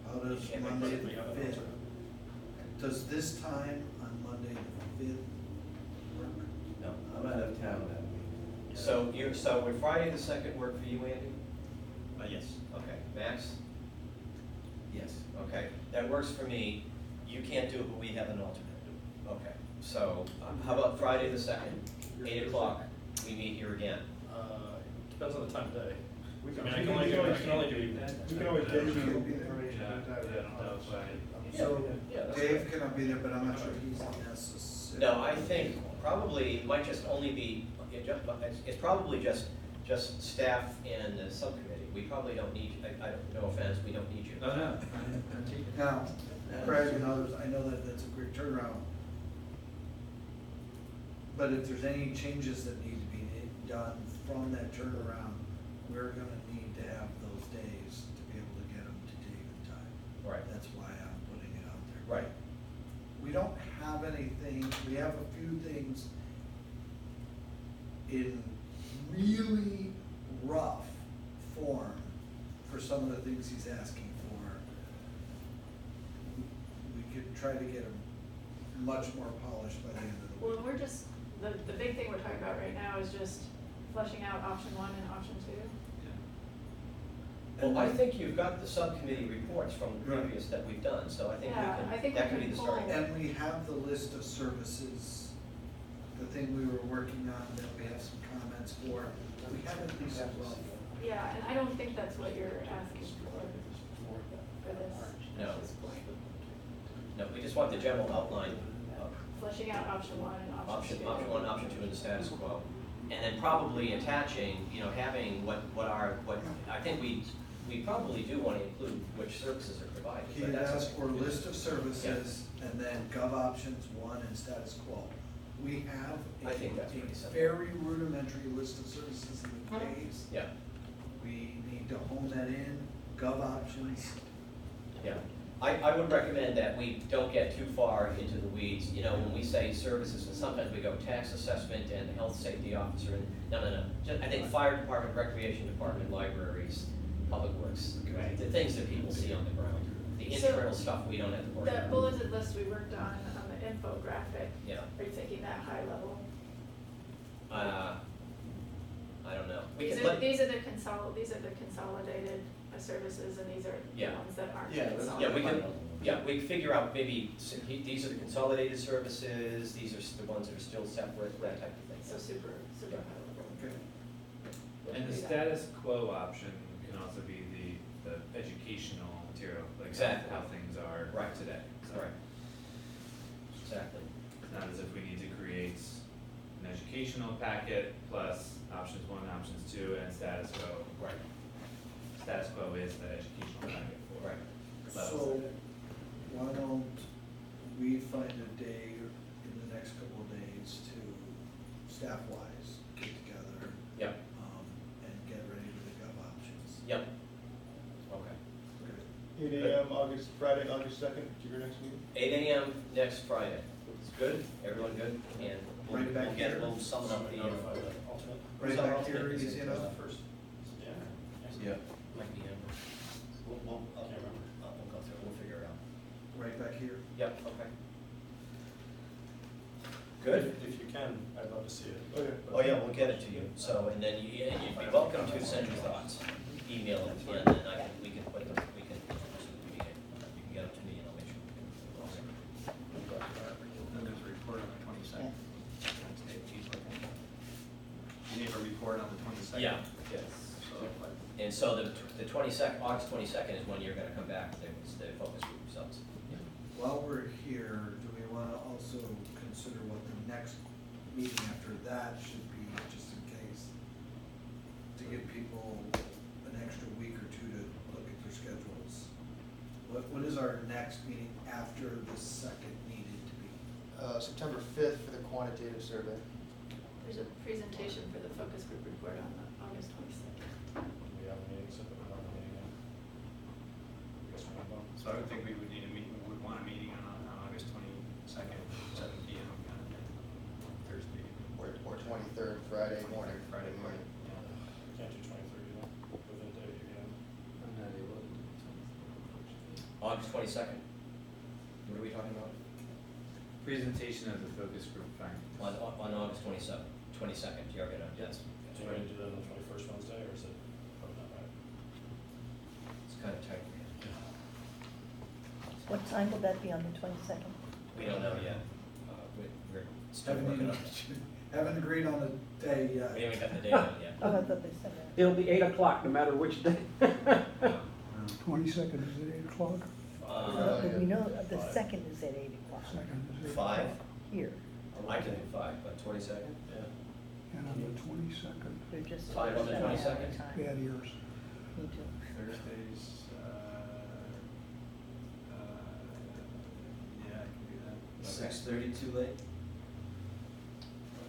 how does Can't make Monday We have the an 5th? alternate. Does this time on Monday the 5th work? No. I'm out of town that week. So would Friday the second work for you, Andy? Yes. Okay, Max? Yes. Okay, that works for me. You can't do it, but we have an alternate. Okay, so how about Friday the second, 8 o'clock, we meet here again? Depends on the time of day. We I can- mean, I we can can only do, I always- can only do evenings. We can always get you You'll be there? information Yeah, at that. yeah, no, it's fine. So Yeah, that's Dave great. cannot be there, but I'm not sure he's necessary. No, I think probably it might just only be, it's probably just staff and the subcommittee. We probably don't need, I don't, no offense, we don't need you. Oh, no. Now, Brad and others, I know that that's a quick turnaround. But if there's any changes that need to be done from that turnaround, we're gonna need to have those days to be able to get them to Dave in time. Right. That's why I'm putting it out there. Right. We don't have anything, we have a few things in really rough form for some of the things he's asking for. We could try to get them much more polished by the end of the Well, week. we're just, the big thing we're talking about right now is just fleshing out option one and option two. Well, I think you've got the subcommittee reports from the previous that we've done, so I think Yeah, I think that we could be can the starting pull- point. And we have the list of services, the thing we were working on that we have some comments for. We have at least rough. Yeah, and I don't think that's what you're asking for this. No. at this point. No, we just want the general outline of Fleshing out option one and option two. option one, option two, and the status quo. And then probably attaching, having what I think we probably do want to include which services are provided. He but had that's- asked for a list of services and then gov options one and status quo. We have I think that's pretty a simple. very rudimentary list of services in the case. Yeah, We need to hone that in, gov options. yeah. I would recommend that we don't get too far into the weeds, when we say services, and sometimes we go tax assessment and health safety officer, and, no. I think fire department, recreation department, libraries, public works, the things that people see on the ground. The So, internal stuff we don't have to worry The about. bulleted list we worked on the infographic, Yeah, are you thinking that high level? I don't know. We These can are, let- these are the consolidated services, and these are the Yeah. ones that aren't Yeah, that's- Yeah, consolidated. we figure out maybe, these are the consolidated services, these are the ones that are still separate, that type of thing. So super high level. Okay. And the do that. status quo option can also be the educational material, like Exactly. how things are Right. today. So Right. Exactly. It's not as if we need to create an educational packet plus options 1, options 2, and status quo. Right. Status quo is the educational packet for. Right. So, why don't we find a day in the next couple of days to, staff-wise, get together, Yep, and get ready to pick up options? yep. Okay. Okay. 8 AM, Friday, August 2nd, to your next meeting? 8 AM next Friday. It's good? Everyone good? And we'll Right back get, here. we'll sum up the, Notify the alternate. Right Who's our back alternate? here, Is easy it enough? First, yeah. Yeah. might be Amber. We'll, I can't remember. we'll go through, we'll figure it out. Right back here? Yep, okay. Good? If you can, I'd love to see it. Oh, yeah. Oh, yeah, we'll get it to you. So, and then you, and you'd be welcome to send your thoughts. Email them to me, and then we can put them, you can get them to me, and I'll make sure. Then there's a report on the 22nd. You need a report on the 22nd? Yeah, yes. And so the 22nd, August 22nd is when you're gonna come back, the focus group results. While we're here, do we wanna also consider what the next meeting after that should be, just in case? To give people an extra week or two to look at their schedules. What is our next meeting after the second needed to be? September 5th for the quantitative survey. There's a presentation for the focus group report on the August 22nd. We have a meeting, so we want a meeting in. I guess we have one. So I would think we would need a meeting, we would want a meeting on August 22nd, 7 PM, Thursday. Or 23rd, Friday morning. Friday morning. Can't do 23rd, you know, within a day again. I'm not able to do it. August 22nd? What are we talking about? Presentation of the focus group findings. On August 22nd, you're gonna, yes. Do you want to do that on the 21st Wednesday, or is it probably not right? It's kind of tight. What time will that be on the 22nd? We don't know yet. We're still Haven't working even- on Haven't agreed on a day yet. We haven't got the date on yet. Oh, I thought they said that. It'll be 8 o'clock, no matter which day. 22nd is at 8 o'clock, But we know the Five. second is at 8 o'clock second is 8 5? o'clock. here. I can do 5, but 22nd? Yeah. And on the 22nd, We're just. Five on the running out of 22nd? time. bad ears. Me too. Thursdays, yeah, I can do that. 6:30 too late?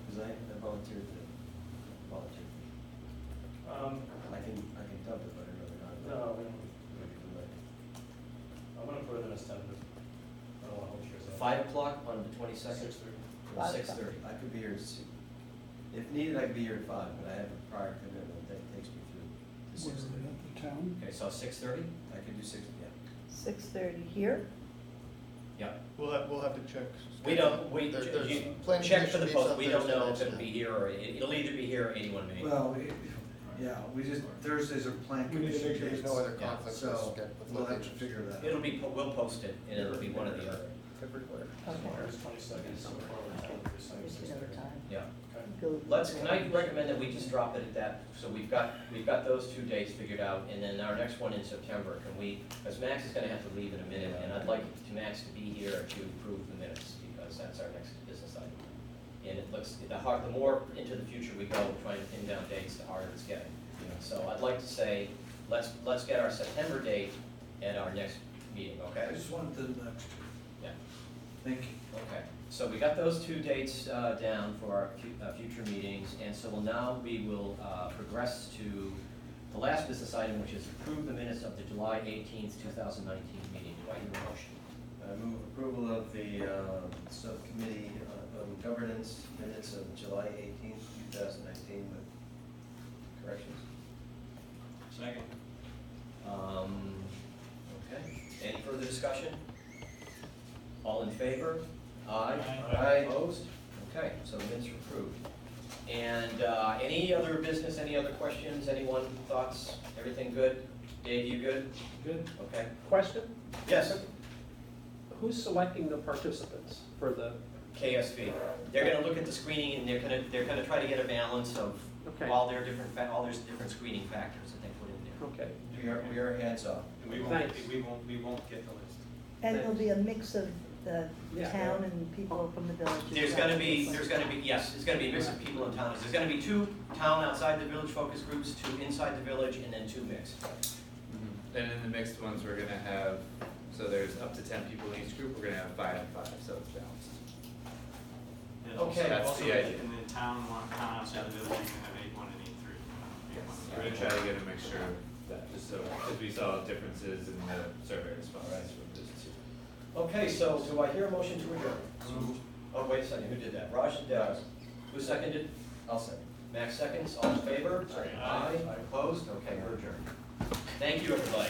Because I volunteered to volunteer. I can dump it, but I'd rather not. No, we don't. Maybe too late. I'm gonna put it in as tentative. I don't want to hold you guys up. 5 o'clock on the 22nd? 6:30. Or 5 6:30? I could be here if needed, I could be here at 5, but I have a prior commitment that takes me through to We're 6:30. at the town. Okay, so 6:30? I could do 6, yeah. 6:30 here? Yeah. We'll have to check. We don't, There's you planning check for the commission meets post, on we don't know if Thursday it'll be here or, it'll either be here or anyone may. Well, yeah, we just, Thursdays are planned We need to commission make sure There's dates. no other Yeah. conflicts So, with we'll have to locations. figure that out. It'll be, we'll post it, and it'll be one or the other. Okay. August 22nd, so we're probably saying Just another 6:30. time. Yeah. Okay. Go- Can I recommend that we just drop it at that, so we've got those 2 dates figured out, and then our next one in September, can we, because Max is gonna have to leave in a minute, and I'd like Max to be here to approve the minutes, because that's our next business item. And it looks, the more into the future we go, trying to pin down dates, the harder it's getting. So I'd like to say, let's get our September date at our next meeting, okay? I just wanted the next, Yeah. thank you. Okay, so we got those 2 dates down for our future meetings, and so we will progress to the last business item, which is approve the minutes of the July 18th, 2019 meeting. Do I hear a motion? I move approval of the subcommittee on governance minutes of July 18th, 2019 with corrections. Second. Okay, any further discussion? All in favor? Aye. Aye. Opposed? Okay, so the minutes are approved. And any other business, any other questions, anyone, thoughts, everything good? Dave, you good? Good. Okay. Question? Yes, Who's selecting the participants for the, KSV. They're gonna look at the screening and they're gonna try to get a balance of Okay. While there are all there's different screening factors that they put in there. Okay. We are hands off. And we won't, Thanks. we won't get the list. And there'll be a mix of the Yeah. town and people from the village as There's well. gonna be, yes, there's gonna be a mix of people in town. There's gonna be 2 town outside the village focus groups, 2 inside the village, and then 2 mixed. And in the mixed ones, we're gonna have, so there's up to 10 people in each group, we're gonna have 5 and 5, so it's balanced. And also- Okay. That's Also, the idea. in the town outside the village, you can have 8-1 and 8-3. We're gonna try to get a mixture of that, just so, because we saw differences in the survey responses from this too. Okay, so do I hear a motion to adjourn? Oh, wait a second, who did that? Raj and Deb. Who seconded? I'll second. Max seconds, all in favor? Aye. Opposed? Okay, we're adjourned. Thank you, everybody.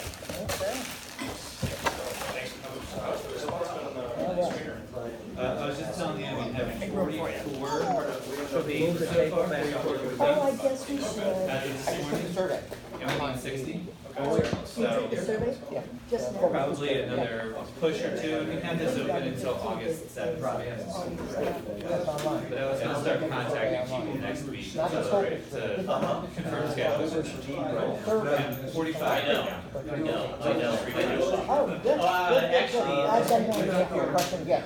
I was just telling you, we have 44 Should we move the table back toward the Oh, I guess we should. this I just took morning, the survey. and we need 60. You So took the survey? Yeah. Just now? probably another push or two, and we have this open until August 7th. So we have some- That's online. But I was gonna start contacting people next week to Not just celebrate, to confirm schedules. And 45 right now. I know. Oh, good, good, good, actually, good. I've done that. Answer your question, yes.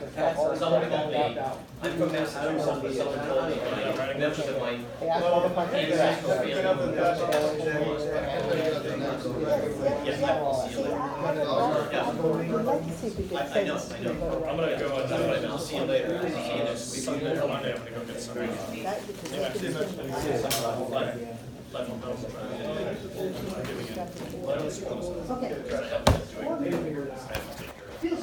Someone called me, I'm from Massachusetts, but someone told me, like, members of my They asked all the questions. ancestral family. Yes, Yes, yeah, we'll see you see, later. We'd like to see if we could I say know, this. I know. I'm gonna go and, I'll see you later. I'll see you next week. Monday, I'm gonna go get some. That, because that could be- Okay.